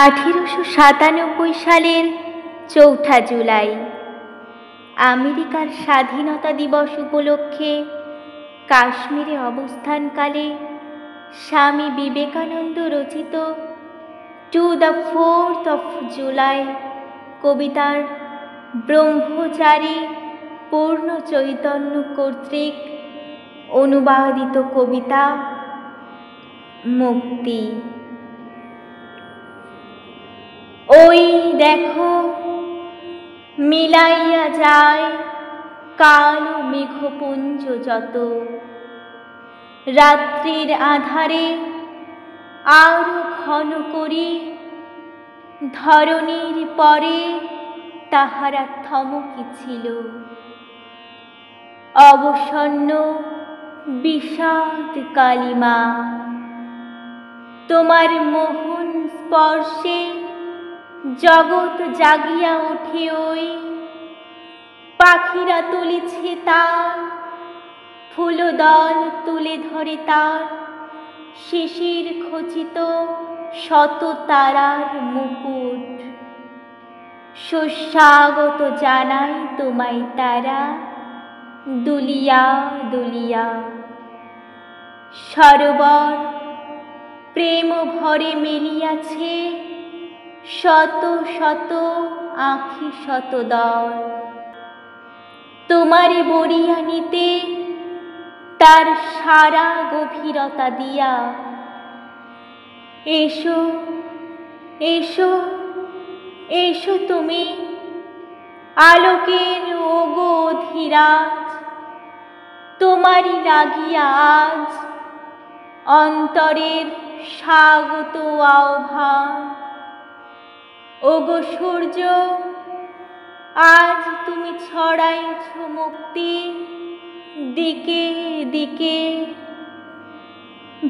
1897 সালের 4 জুলাই আমেরিকার স্বাধীনতা দিবস উপলক্ষে কাশ্মীরে অবস্থানকালে স্বামী বিবেকানন্দ রচিত to the 4th of July কবিতার ব্রহ্মচারী পূর্ণ চৈতন্য কর্তৃক অনুবাদিত কবিতা মুক্তি। ওই দেখো মিলাইয়া যায় কালো মেঘপুঞ্জ যত, রাত্রির আধারে আরো ঘন করি ধরণীর পরে তাহারা থমকি ছিল। অবসন্ন বিষাদ কালিমা তোমার মোহন স্পর্শে জগৎ জাগিয়া ওঠে। ওই পাখিরা তুলিছে তার ফুলদল তুলে ধরে তার শিশির খচিত শত তারার মুকুট। সুস্বাগত জানাই তোমায় তারা দুলিয়া দুলিয়া। সরোবর প্রেম ভরে মেলিয়াছে শত শত আঁখি শত দল, তোমারে বরিয়া নিতে তার সারা গভীরতা দিয়া। এসো এসো এসো তুমি আলোকের ওগো অধিরাজ, তোমারই লাগিয়া আজ অন্তরের স্বাগত আহ্বান। ওগো সূর্য আজ তুমি ছড়াইছ মুক্তি দিকে দিকে।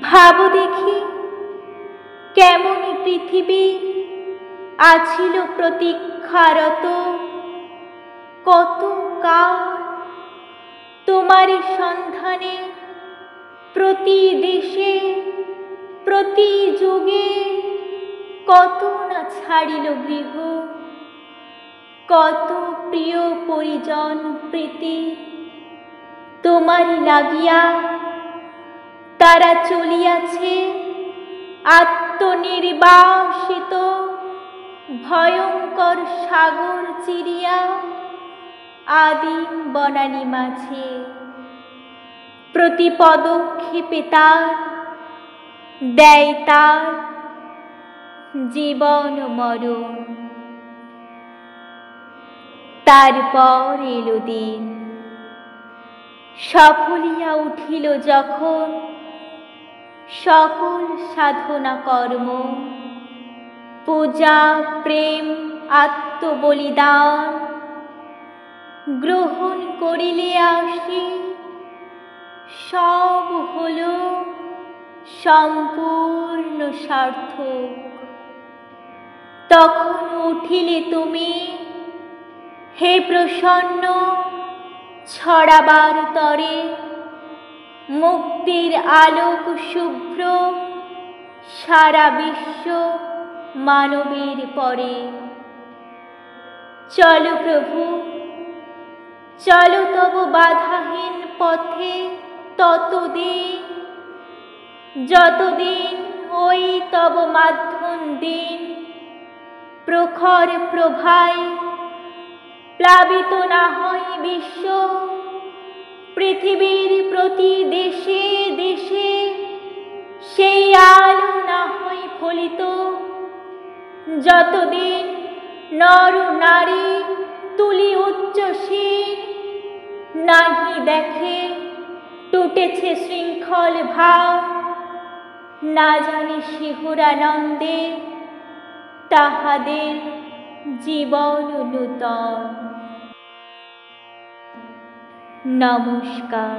ভাবো দেখি কেমনই পৃথিবী আছিল প্রতীক্ষারত, কত কাল তোমারই সন্ধানে প্রতি দেশে প্রতি যুগে কত না ছাড়িল গৃহ, কত প্রিয় পরিজন প্রীতি তোমারই লাগিয়া তারা চলিয়াছে আত্মনির্বাসিত ভয়ঙ্কর সাগর চিরিয়া আদিম বনানী মাঝে। প্রতি পদক্ষেপে তার দেয় তার জীবন মরণ। তারপর এলো দিন সফলিয়া উঠিল যখন সকল সাধনা কর্ম, পূজা প্রেম আত্মবলিদান গ্রহণ করিলে আসি সব হলো সম্পূর্ণ সার্থক। তখন উঠিলে তুমি হে প্রসন্ন ছড়াবার তরে মুক্তির আলোক শুভ্র সারা বিশ্ব মানবের পরে। চলো প্রভু চলো তব বাধাহীন পথে ততদিন যতদিন ওই তব মাধ্যম দিন প্রখর প্রভায় প্লাবিত না হয় বিশ্ব। পৃথিবীর প্রতি দেশে দেশে সেই আলো না হয় ফলিত, যতদিন নর নারী তুলি উচ্চশীল নাহি দেখে টুটেছে শৃঙ্খল ভাব, না জানি শিহুরানন্দে তাহাদের জীবন নূতন। নমস্কার।